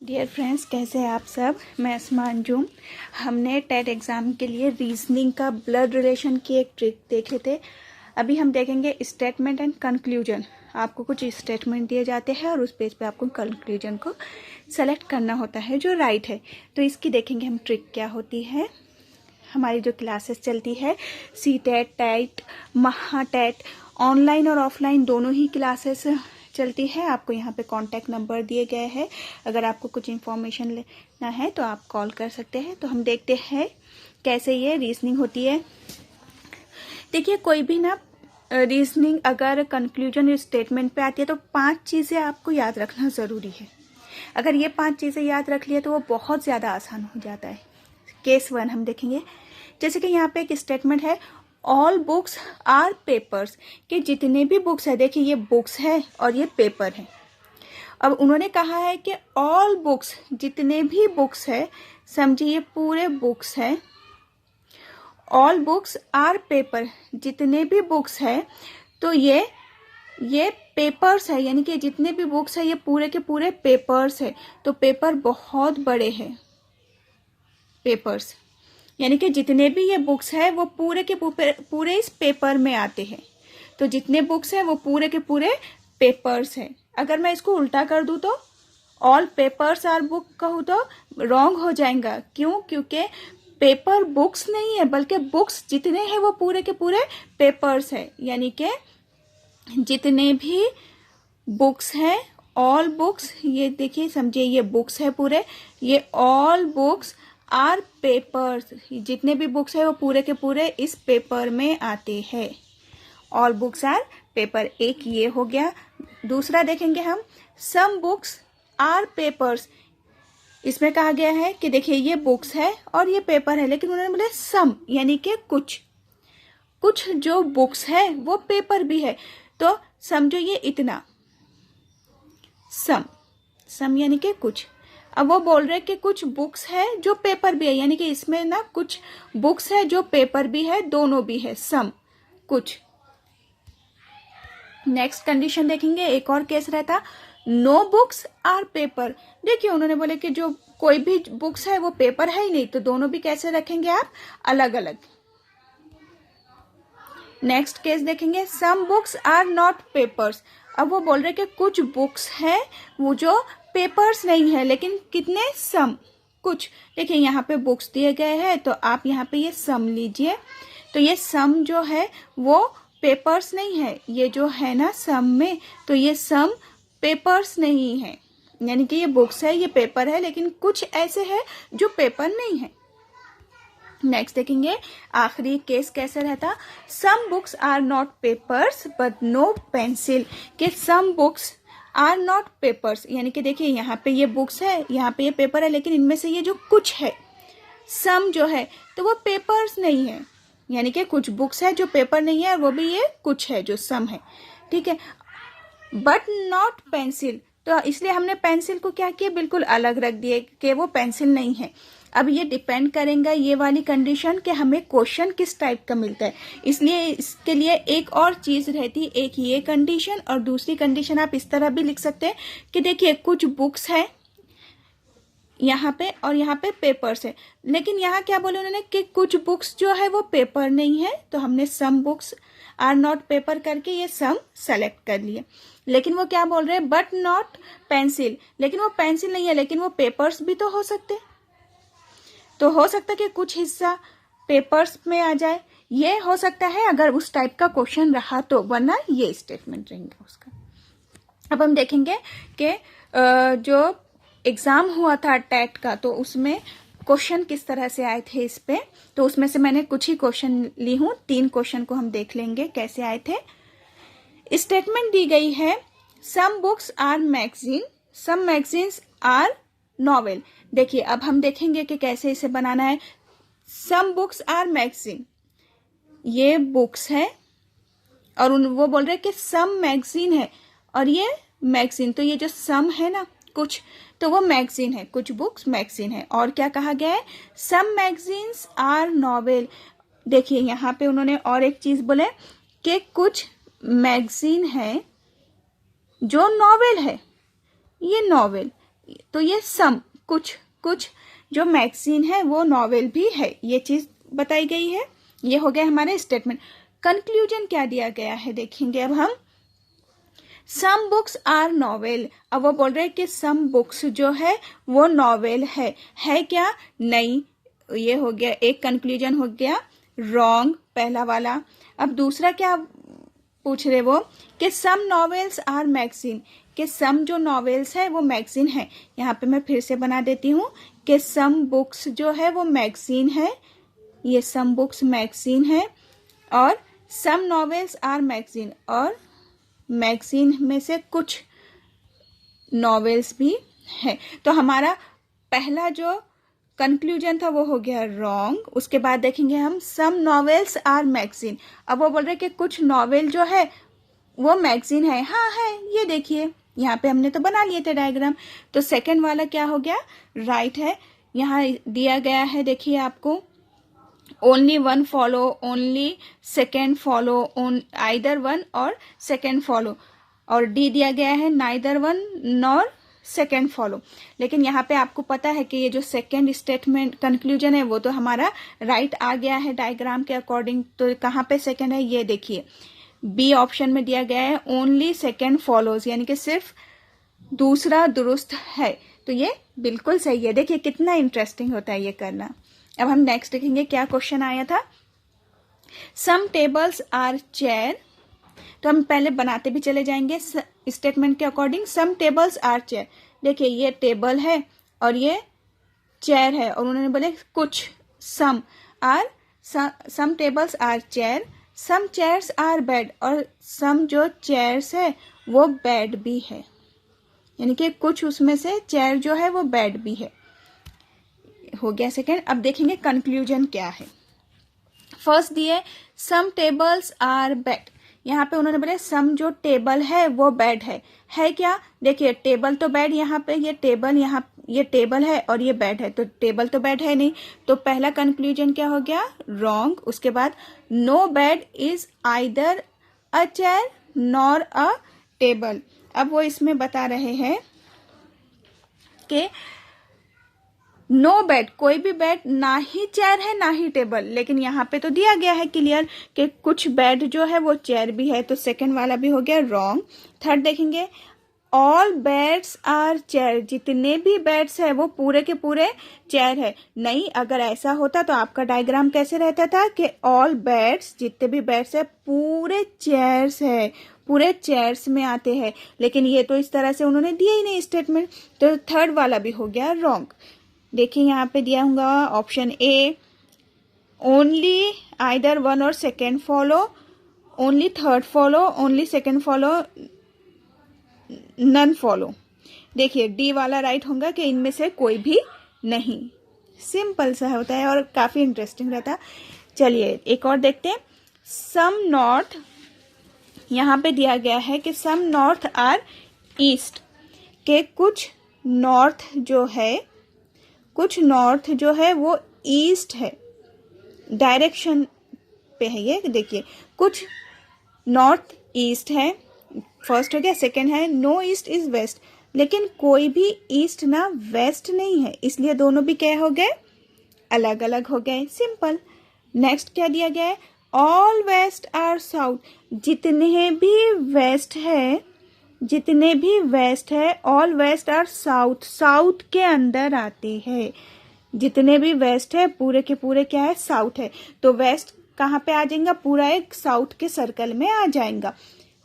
Dear friends, कैसे हैं आप सब। मैं अस्मा अंजुम। हमने टेट एग्ज़ाम के लिए रीजनिंग का ब्लड रिलेशन की एक ट्रिक देखे थे। अभी हम देखेंगे स्टेटमेंट एंड कंक्लूजन। आपको कुछ स्टेटमेंट दिए जाते हैं और उस पेज पे आपको कंक्लूजन को सेलेक्ट करना होता है जो राइट है। तो इसकी देखेंगे हम ट्रिक क्या होती है। हमारी जो क्लासेस चलती है सी टेट, टेट, महा टेट, ऑनलाइन और ऑफलाइन दोनों ही क्लासेस चलती है। आपको यहाँ पे कांटेक्ट नंबर दिए गए हैं। अगर आपको कुछ इन्फॉर्मेशन लेना है तो आप कॉल कर सकते हैं। तो हम देखते हैं कैसे ये रीजनिंग होती है। देखिए, कोई भी ना रीजनिंग अगर कंक्लूजन स्टेटमेंट पे आती है तो 5 चीज़ें आपको याद रखना ज़रूरी है। अगर ये 5 चीज़ें याद रख लिए तो वो बहुत ज़्यादा आसान हो जाता है। केस 1 हम देखेंगे। जैसे कि यहाँ पे एक स्टेटमेंट है, ऑल बुक्स आर पेपर्स, कि जितने भी बुक्स है, देखिए ये बुक्स है और ये पेपर है। अब उन्होंने कहा है कि ऑल बुक्स, जितने भी बुक्स है, समझिए ये पूरे बुक्स है। ऑल बुक्स आर पेपर, जितने भी बुक्स है, तो ये पेपर्स है, यानी कि जितने भी बुक्स है ये पूरे के पूरे पेपर्स है। तो पेपर बहुत बड़े हैं, पेपर्स, यानी कि जितने भी ये बुक्स है वो पूरे के पूरे इस पेपर में आते हैं। तो जितने बुक्स है वो पूरे के पूरे पेपर्स है। अगर मैं इसको उल्टा कर दूं तो ऑल पेपर्स आर बुक कहूँ तो रॉन्ग हो जाएगा। क्यों? क्योंकि पेपर बुक्स नहीं है, बल्कि बुक्स जितने हैं वो पूरे के पूरे पेपर्स है। यानी कि जितने भी बुक्स हैं, ऑल बुक्स, ये देखिए समझिए ये बुक्स है पूरे, ये ऑल बुक्स आर पेपर्स, जितने भी बुक्स है वो पूरे के पूरे इस पेपर में आते हैं। ऑल बुक्स आर पेपर, एक ये हो गया। दूसरा देखेंगे हम, सम बुक्स आर पेपर्स। इसमें कहा गया है कि देखिए ये बुक्स है और ये पेपर है, लेकिन उन्होंने बोले सम, यानी कि कुछ जो बुक्स है वो पेपर भी है। तो समझो ये इतना, सम यानी कि कुछ। अब वो बोल रहे कि कुछ बुक्स है जो पेपर भी है, यानी कि इसमें ना कुछ बुक्स है जो पेपर भी है, दोनों भी है, सम, कुछ। नेक्स्ट कंडीशन देखेंगे, एक और केस रहता, नो बुक्स आर पेपर। देखिए उन्होंने बोले कि जो कोई भी बुक्स है वो पेपर है ही नहीं, तो दोनों भी कैसे रखेंगे आप, अलग अलग। नेक्स्ट केस देखेंगे, some books are not papers. अब वो बोल रहे कि कुछ बुक्स है वो जो पेपर्स नहीं है, लेकिन कितने, सम, कुछ। देखिए यहाँ पे बुक्स दिए गए हैं तो आप यहाँ पे ये सम लीजिए। तो ये सम जो है वो पेपर्स नहीं है, ये जो है ना सम में, तो ये सम पेपर्स नहीं है, यानी कि ये बुक्स है, ये पेपर है, लेकिन कुछ ऐसे है जो पेपर नहीं है। नेक्स्ट देखेंगे, आखिरी केस कैसे रहता, some books are not papers but no pencil, कि some books are not papers, यानी कि देखिए यहाँ पे ये बुक्स है, यहाँ पे ये पेपर है, लेकिन इनमें से ये जो कुछ है, सम जो है, तो वो पेपर्स नहीं है, यानी कि कुछ बुक्स है जो पेपर नहीं है, वो भी ये कुछ है जो सम है, ठीक है। बट नॉट पेंसिल, तो इसलिए हमने पेंसिल को क्या किया, बिल्कुल अलग रख दिए कि वो पेंसिल नहीं है। अब ये डिपेंड करेगा ये वाली कंडीशन कि हमें क्वेश्चन किस टाइप का मिलता है, इसलिए इसके लिए एक और चीज रहती, एक ये कंडीशन और दूसरी कंडीशन आप इस तरह भी लिख सकते हैं कि देखिए कुछ बुक्स है यहाँ पे और यहाँ पे पेपर्स है, लेकिन यहाँ क्या बोले उन्होंने कि कुछ बुक्स जो है वो पेपर नहीं है, तो हमने some books are not paper करके ये सम सेलेक्ट कर लिए। लेकिन वो क्या बोल रहे हैं, बट नॉट पेंसिल, लेकिन वो पेंसिल नहीं है, लेकिन वो पेपर्स भी तो हो सकते, तो हो सकता है कि कुछ हिस्सा पेपर्स में आ जाए, ये हो सकता है अगर उस टाइप का क्वेश्चन रहा तो, वरना ये स्टेटमेंट रहेंगे उसका। अब हम देखेंगे कि जो एग्जाम हुआ था टेट का, तो उसमें क्वेश्चन किस तरह से आए थे इस पे। तो उसमें से मैंने कुछ ही क्वेश्चन ली हूँ, 3 क्वेश्चन को हम देख लेंगे कैसे आए थे। स्टेटमेंट दी गई है, some books or magazine, some magazines or novel. देखिए अब हम देखेंगे कि कैसे इसे बनाना है। सम बुक्स आर मैगजीन, ये बुक्स है और वो बोल रहे हैं कि सम मैगजीन है और ये मैगजीन, तो ये जो सम है ना कुछ, तो वो मैगजीन है, कुछ बुक्स मैगजीन है। और क्या कहा गया है, सम मैगजीन्स आर नॉवेल। देखिए यहाँ पे उन्होंने और एक चीज बोले कि कुछ मैगजीन है जो नॉवेल है, ये नॉवेल, तो ये सम कुछ कुछ जो मैगजीन है वो नॉवेल भी है, ये चीज बताई गई है। ये हो गया हमारे स्टेटमेंट। कंक्लूजन क्या दिया गया है देखेंगे अब हम। सम बुक्स आर नॉवेल, अब वो बोल रहे हैं कि सम बुक्स जो है वो नॉवेल है क्या? नहीं। ये हो गया एक कंक्लूजन हो गया रॉन्ग, पहला वाला। अब दूसरा क्या पूछ रहे वो कि सम नॉवेल्स आर मैगजीन, कि सम जो नॉवेल्स है वो मैगजीन है। यहाँ पे मैं फिर से बना देती हूँ कि सम बुक्स जो है वो मैगजीन है, ये सम बुक्स मैगजीन है, और सम नॉवेल्स आर मैगजीन, और मैगजीन में से कुछ नॉवेल्स भी है। तो हमारा पहला जो कंक्लूजन था वो हो गया रॉन्ग। उसके बाद देखेंगे हम सम नॉवेल्स आर मैगजीन, अब वो बोल रहे कि कुछ नॉवेल जो है वो मैगजीन है। हाँ है, ये देखिए यहाँ पे हमने तो बना लिए थे डायग्राम। तो सेकंड वाला क्या हो गया? राइट है। यहाँ दिया गया है देखिए आपको, only one follow, only second follow, either one or second follow, और डी दिया गया है neither one nor second follow. लेकिन यहाँ पे आपको पता है कि ये जो सेकेंड स्टेटमेंट कंक्लूजन है वो तो हमारा राइट आ गया है डायग्राम के अकॉर्डिंग। तो कहाँ पे सेकेंड है ये देखिए, बी ऑप्शन में दिया गया है ओनली सेकेंड फॉलोज, यानी कि सिर्फ दूसरा दुरुस्त है। तो ये बिल्कुल सही है। देखिए कितना इंटरेस्टिंग होता है ये करना। अब हम नेक्स्ट देखेंगे क्या क्वेश्चन आया था। सम टेबल्स आर चेयर, तो हम पहले बनाते भी चले जाएंगे स्टेटमेंट के according. Some tables are chair, देखिए ये टेबल है और ये चेयर है, और उन्होंने बोले कुछ some tables are chair, some chairs are bed, और सम जो चेयर्स है वो बेड भी है, यानी कि कुछ उसमें से चेयर जो है वो बेड भी है। हो गया सेकेंड। अब देखेंगे कंक्लूजन क्या है। फर्स्ट दिए सम टेबल्स आर बेड, यहाँ पे उन्होंने बोले सम जो टेबल है वो बेड है क्या? देखिए टेबल तो बेड, यहाँ पे ये टेबल, यहाँ ये टेबल है और ये बेड है, तो टेबल तो बेड है नहीं। तो पहला कंक्लूजन क्या हो गया? रॉन्ग। उसके बाद no bed is either a chair nor a table, अब वो इसमें बता रहे हैं कि नो बेड, कोई भी बेड ना ही चेयर है ना ही टेबल। लेकिन यहाँ पे तो दिया गया है क्लियर कि कुछ बेड जो है वो चेयर भी है, तो सेकंड वाला भी हो गया रॉन्ग। थर्ड देखेंगे ऑल बेड्स आर चेयर, जितने भी बेड्स है वो पूरे के पूरे चेयर है। नहीं, अगर ऐसा होता तो आपका डायग्राम कैसे रहता था कि ऑल बेड्स, जितने भी बेड्स है पूरे चेयर्स है, पूरे चेयर्स में आते हैं। लेकिन ये तो इस तरह से उन्होंने दिया ही नहीं स्टेटमेंट, तो थर्ड वाला भी हो गया रॉन्ग। देखिए यहाँ पे दिया होगा option A only either one or second follow, only third follow, only second follow, none follow. देखिए डी वाला राइट होगा कि इनमें से कोई भी नहीं। सिंपल सा होता है और काफी इंटरेस्टिंग रहता है। चलिए एक और देखते हैं। सम नॉर्थ, यहाँ पे दिया गया है कि सम नॉर्थ आर ईस्ट, के कुछ नॉर्थ जो है, कुछ नॉर्थ जो है वो ईस्ट है, डायरेक्शन पे है ये। देखिए कुछ नॉर्थ ईस्ट है, फर्स्ट हो गया। सेकंड है नो ईस्ट इज वेस्ट, लेकिन कोई भी ईस्ट ना वेस्ट नहीं है, इसलिए दोनों भी क्या हो गए? अलग अलग हो गए। सिंपल। नेक्स्ट क्या दिया गया है? ऑल वेस्ट आर साउथ, जितने भी वेस्ट है, जितने भी वेस्ट है, all west or south, south के अंदर आते हैं। जितने भी वेस्ट है पूरे के पूरे क्या है? साउथ है। तो वेस्ट कहाँ पे आ जाएगा? पूरा एक साउथ के सर्कल में आ जाएगा।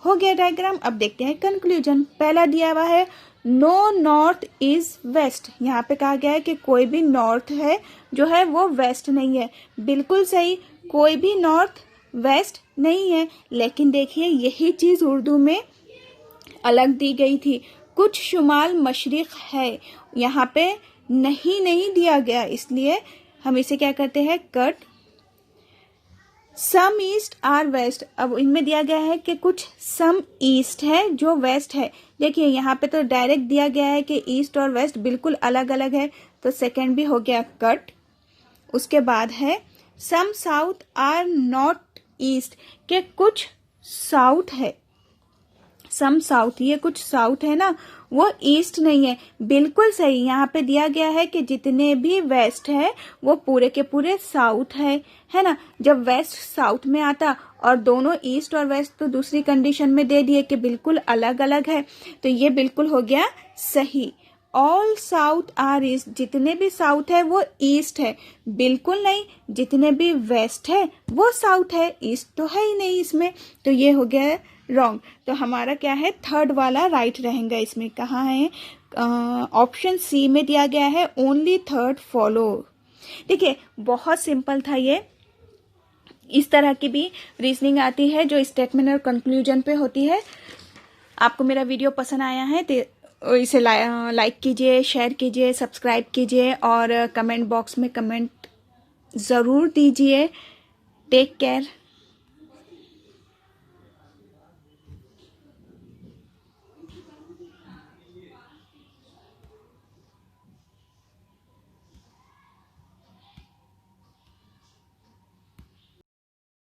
हो गया डायग्राम। अब देखते हैं कंक्लूजन। पहला दिया हुआ है नो नॉर्थ इज वेस्ट, यहाँ पे कहा गया है कि कोई भी नॉर्थ है जो है वो वेस्ट नहीं है। बिल्कुल सही, कोई भी नॉर्थ वेस्ट नहीं है। लेकिन देखिए यही चीज उर्दू में अलग दी गई थी, कुछ शुमाल मशरिक है, यहाँ पे नहीं दिया गया, इसलिए हम इसे क्या करते हैं? Cut. Some east or west, अब इनमें दिया गया है कि कुछ सम ईस्ट है जो वेस्ट है। देखिए यहाँ पे तो डायरेक्ट दिया गया है कि ईस्ट और वेस्ट बिल्कुल अलग अलग है, तो सेकंड भी हो गया कट। उसके बाद है सम साउथ आर नॉट ईस्ट, के कुछ साउथ है, सम साउथ, ये कुछ साउथ है ना वो ईस्ट नहीं है। बिल्कुल सही, यहाँ पे दिया गया है कि जितने भी वेस्ट है वो पूरे के पूरे साउथ है ना। जब वेस्ट साउथ में आता और दोनों ईस्ट और वेस्ट तो दूसरी कंडीशन में दे दिए कि बिल्कुल अलग अलग है, तो ये बिल्कुल हो गया सही। ऑल साउथ आर ईस्ट, जितने भी साउथ है वो ईस्ट है। बिल्कुल नहीं, जितने भी वेस्ट है वो साउथ है, ईस्ट तो है ही नहीं इसमें, तो ये हो गया रॉन्ग। तो हमारा क्या है, थर्ड वाला राइट रहेगा इसमें। कहाँ है, ऑप्शन सी में दिया गया है ओनली थर्ड फॉलो। देखिए बहुत सिंपल था ये। इस तरह की भी रीजनिंग आती है जो स्टेटमेंट और कंक्लूजन पे होती है। आपको मेरा वीडियो पसंद आया है तो इसे लाइक कीजिए, शेयर कीजिए, सब्सक्राइब कीजिए और कमेंट बॉक्स में कमेंट ज़रूर दीजिए। Take care.